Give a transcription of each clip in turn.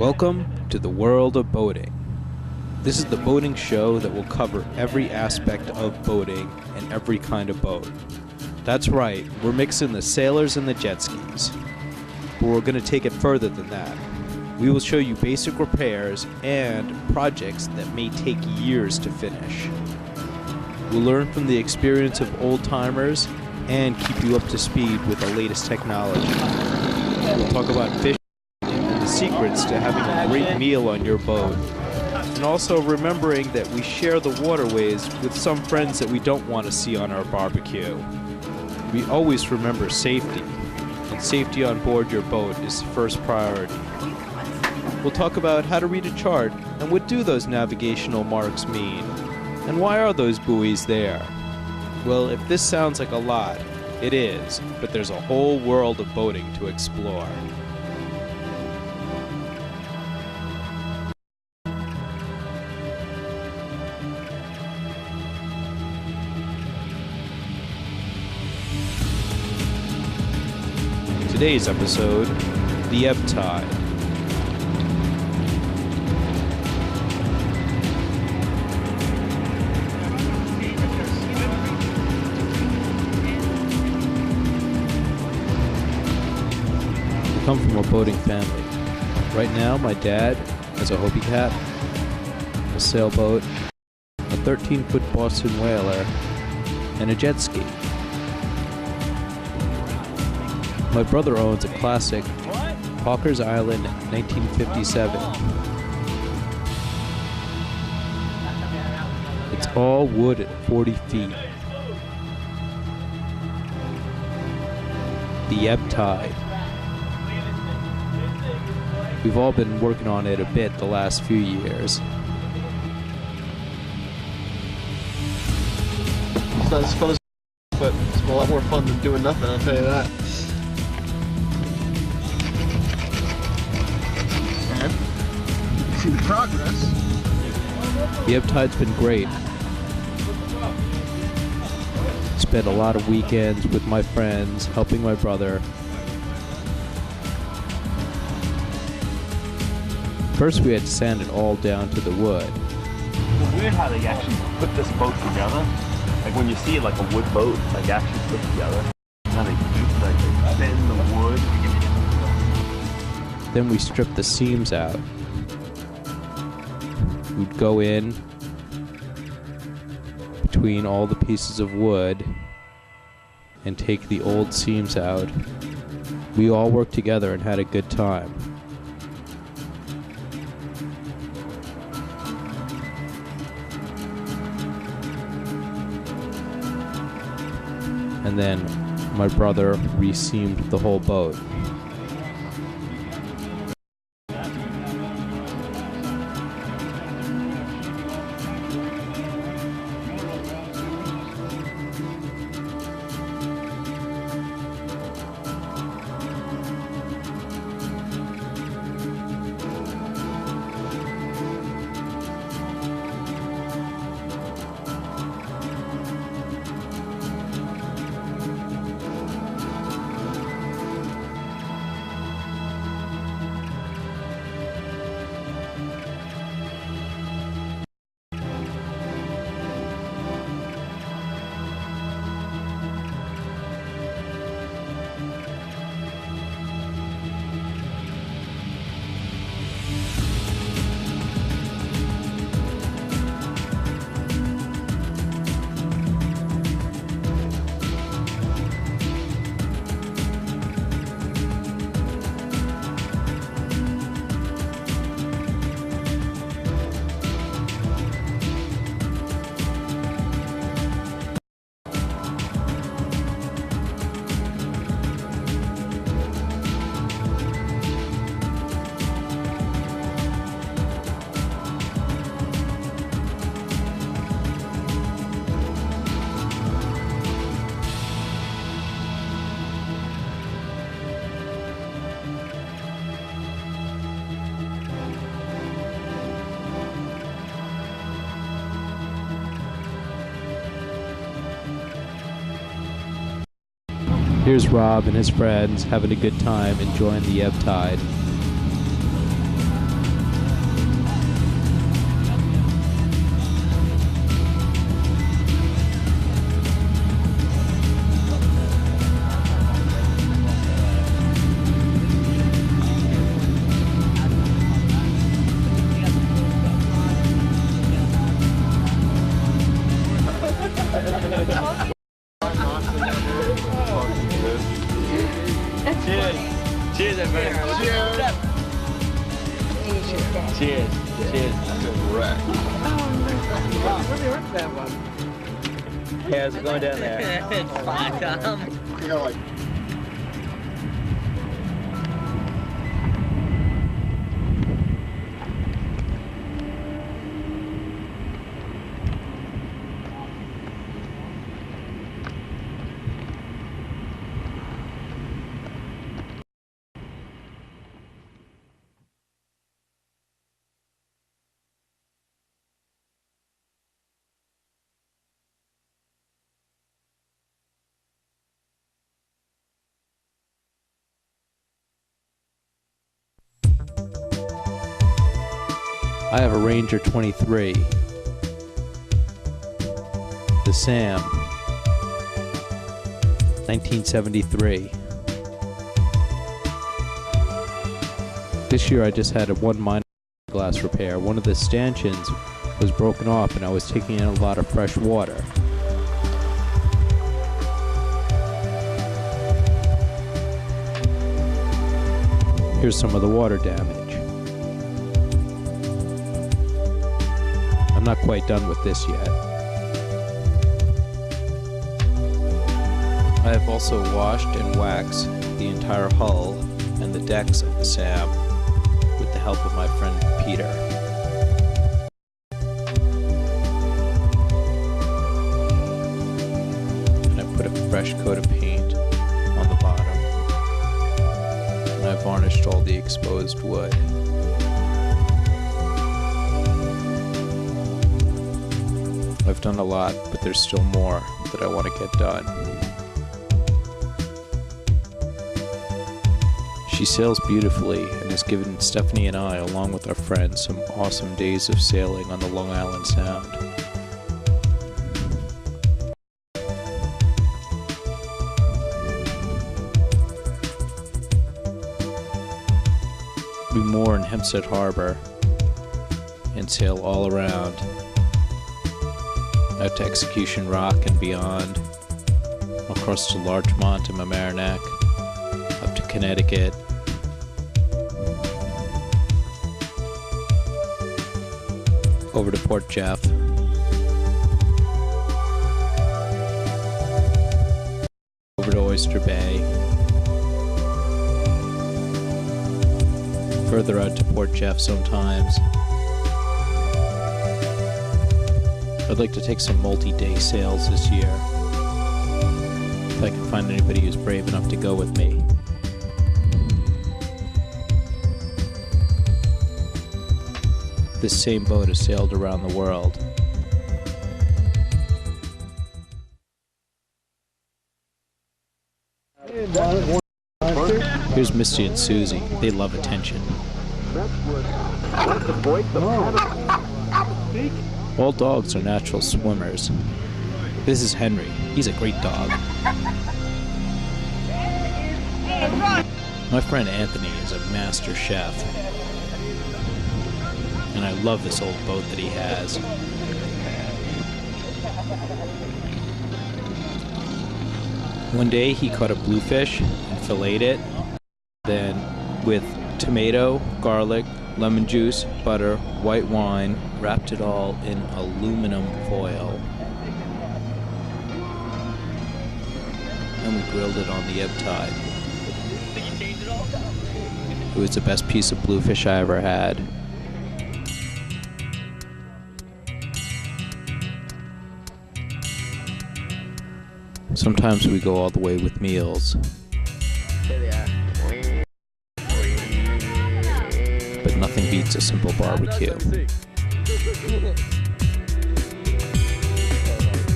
Welcome to the world of boating. This is the boating show that will cover every aspect of boating and every kind of boat. That's right, we're mixing the sailors and the jet skis. But we're going to take it further than that. We will show you basic repairs and projects that may take years to finish. We'll learn from the experience of old-timers and keep you up to speed with the latest technology. We'll talk about fishing and the secrets to having a great meal on your boat. And also remembering that we share the waterways with some friends that we don't want to see on our barbecue. We always remember safety, and safety on board your boat is first priority. We'll talk about how to read a chart and what do those navigational marks mean, and why are those buoys there? Well, if this sounds like a lot, it is, but there's a whole world of boating to explore. Today's episode, the ebb tide. We come from a boating family. Right now, my dad has a Hobie Cat, a sailboat, a 13-foot Boston whaler, and a jet ski. My brother owns a classic Hawker's Island 1957. It's all wood at 40 feet. The ebb tide. We've all been working on it a bit the last few years. It's not as fun as but it's a lot more fun than doing nothing, I'll tell you that. See the progress. The ebb tide's been great. Spent a lot of weekends with my friends, helping my brother. First we had to sand it all down to the wood. It's weird how they actually put this boat together. Like when you see it like a wood boat, like actually put together. How they bend the wood. Then we stripped the seams out. We'd go in between all the pieces of wood and take the old seams out. We all worked together and had a good time. And then my brother re-seamed the whole boat. Here's Rob and his friends having a good time enjoying the ebb tide. Cheers. Cheers. Correct. Hey, how's it going down there? It's fine, Tom. You know, like, I have a Ranger 23. The Sam. 1973. This year I just had one minor glass repair. One of the stanchions was broken off and I was taking in a lot of fresh water. Here's some of the water damage. I'm not quite done with this yet. I have also washed and waxed the entire hull and the decks of the Sam with the help of my friend Peter. And I put a fresh coat of paint on the bottom. And I varnished all the exposed wood. I've done a lot, but there's still more that I want to get done. She sails beautifully and has given Stephanie and I, along with our friends, some awesome days of sailing on the Long Island Sound. We moor in Hempstead Harbor and sail all around. Out to Execution Rock and beyond, across to Larchmont and Mamaroneck, up to Connecticut, over to Port Jeff, over to Oyster Bay, further out to Port Jeff sometimes. I'd like to take some multi-day sails this year, if I can find anybody who's brave enough to go with me. This same boat has sailed around the world. Here's Misty and Susie. They love attention. All dogs are natural swimmers. This is Henry. He's a great dog. My friend Anthony is a master chef. And I love this old boat that he has. One day he caught a bluefish and filleted it. Then with tomato, garlic, lemon juice, butter, white wine, wrapped it all in aluminum foil. And we grilled it on the ebb tide. It was the best piece of bluefish I ever had. Sometimes we go all the way with meals. But nothing beats a simple barbecue.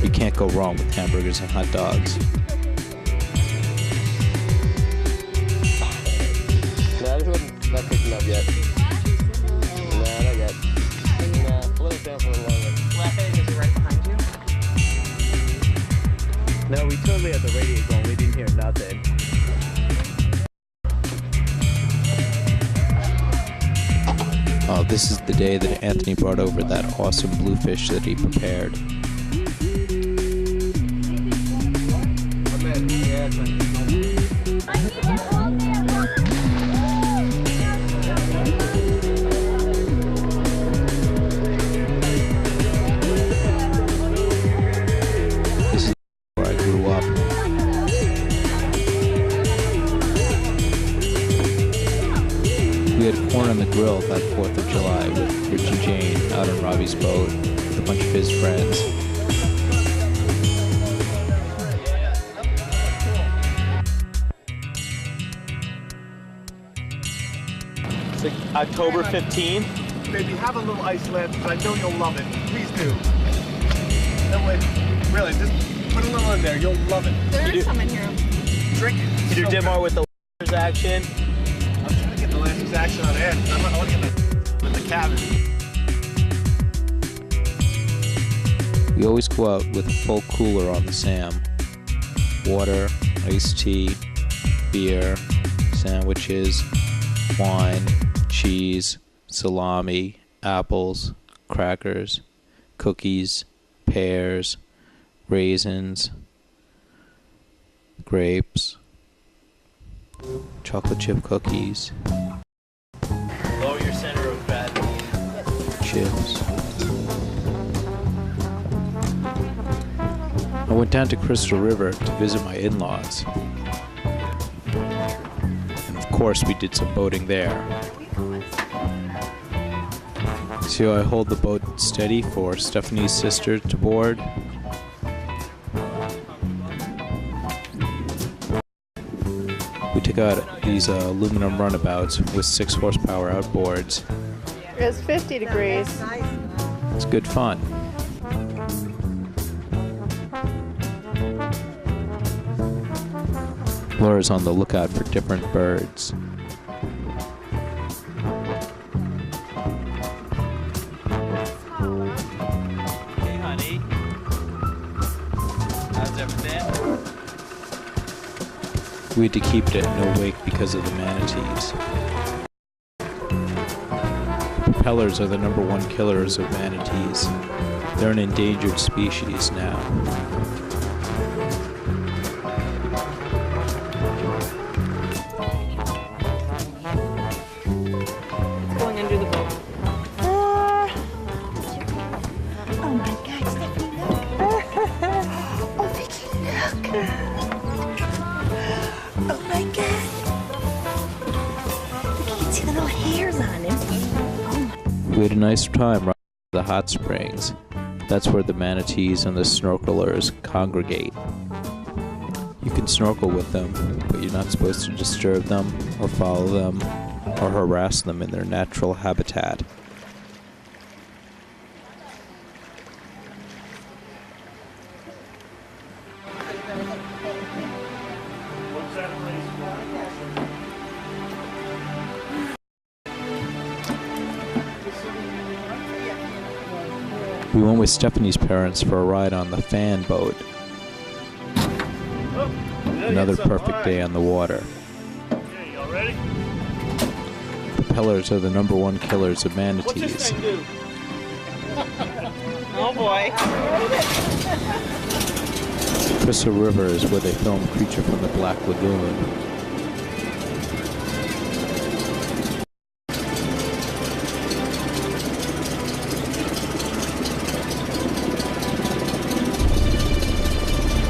You can't go wrong with hamburgers and hot dogs. nah, this one's not picking up yet. Nah, not yet. Nah, slow it down for a little longer. Is it right behind you? No, we totally had the radio going. We didn't hear nothing. Oh, this is the day that Anthony brought over that awesome bluefish that he prepared. We had corn on the grill that 4th of July with Rich and Jane out on Robbie's boat with a bunch of his friends. It's October 15th. Baby, have a little ice left because I know you'll love it. Please do. No way. Really, just put a little in there. You'll love it. There is some in here. Drink. You do Dimar with the action. I'm trying to get the last action on end. I'm not looking at the cabin. We always go out with a full cooler on the Sam. Water, iced tea, beer, sandwiches, wine, cheese, salami, apples, crackers, cookies, pears, raisins, grapes, chocolate chip cookies, Lower your center of gravity. chips. I went down to Crystal River to visit my in-laws. And of course we did some boating there. See how I hold the boat steady for Stephanie's sister to board? We took out these aluminum runabouts with 6 horsepower outboards. It's 50 degrees. It's good fun. Laura's on the lookout for different birds. Hey, honey. How's everything? We had to keep it at no wake because of the manatees. Propellers are the #1 killers of manatees. They're an endangered species now. Going under the boat. Oh my God, Stephanie, look. Oh, Vicky, look. Oh my God. Look, you can see the little hairs on him. We had a nice time right by the hot springs. That's where the manatees and the snorkelers congregate. You can snorkel with them, but you're not supposed to disturb them or follow them or harass them in their natural habitat. We went with Stephanie's parents for a ride on the fan boat. Another perfect day on the water. Okay, y'all ready? Propellers are the #1 killers of What's this manatees. thing do? Oh boy. Crystal River is where they filmed Creature from the Black Lagoon.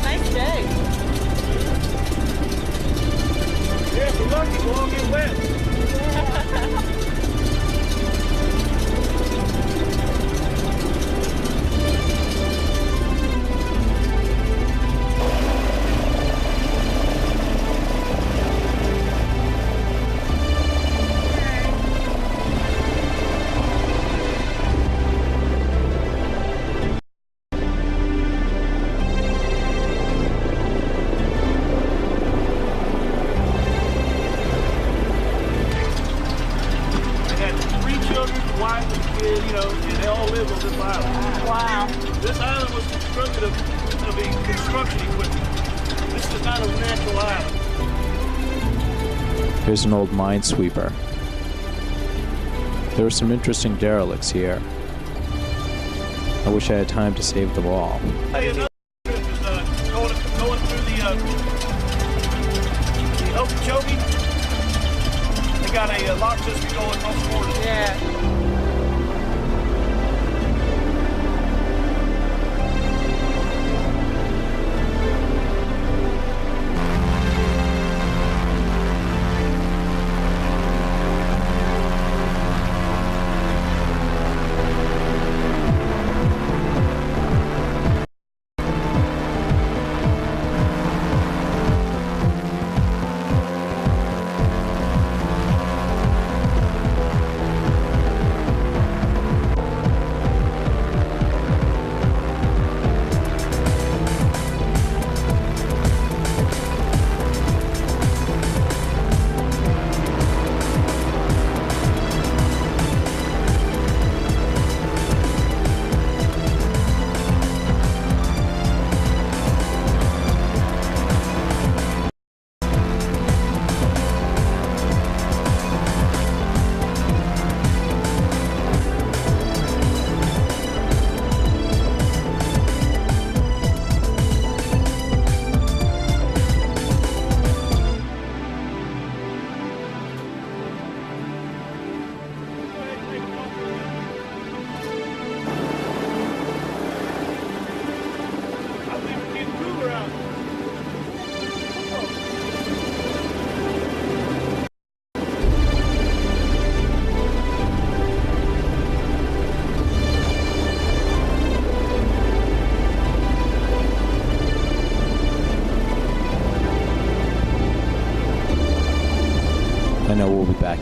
Nice day. Yeah, if we're lucky, we'll all get wet. Wife and kid, you know, and they all live on this island. Wow. This island was constructed of a construction equipment. This is not a natural island. Here's an old minesweeper. There are some interesting derelicts here. I wish I had time to save them all. Hey, another trip is going through the Okeechobee. They got a lock system going much more than Yeah.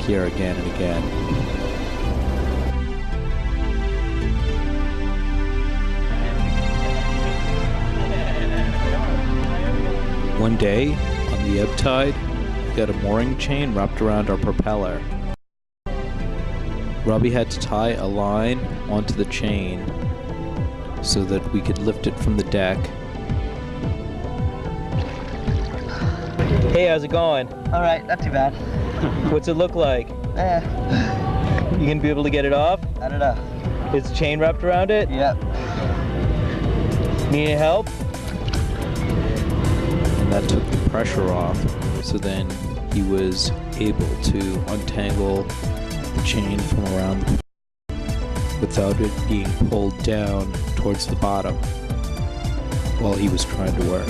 here again and again. One day, on the ebb tide, we got a mooring chain wrapped around our propeller. Robbie had to tie a line onto the chain so that we could lift it from the deck. Hey, how's it going? All right, not too bad. What's it look like? You gonna be able to get it off? I don't know. Is the chain wrapped around it? Yep. Need any help? And that took the pressure off. So then he was able to untangle the chain from around without it being pulled down towards the bottom while he was trying to work.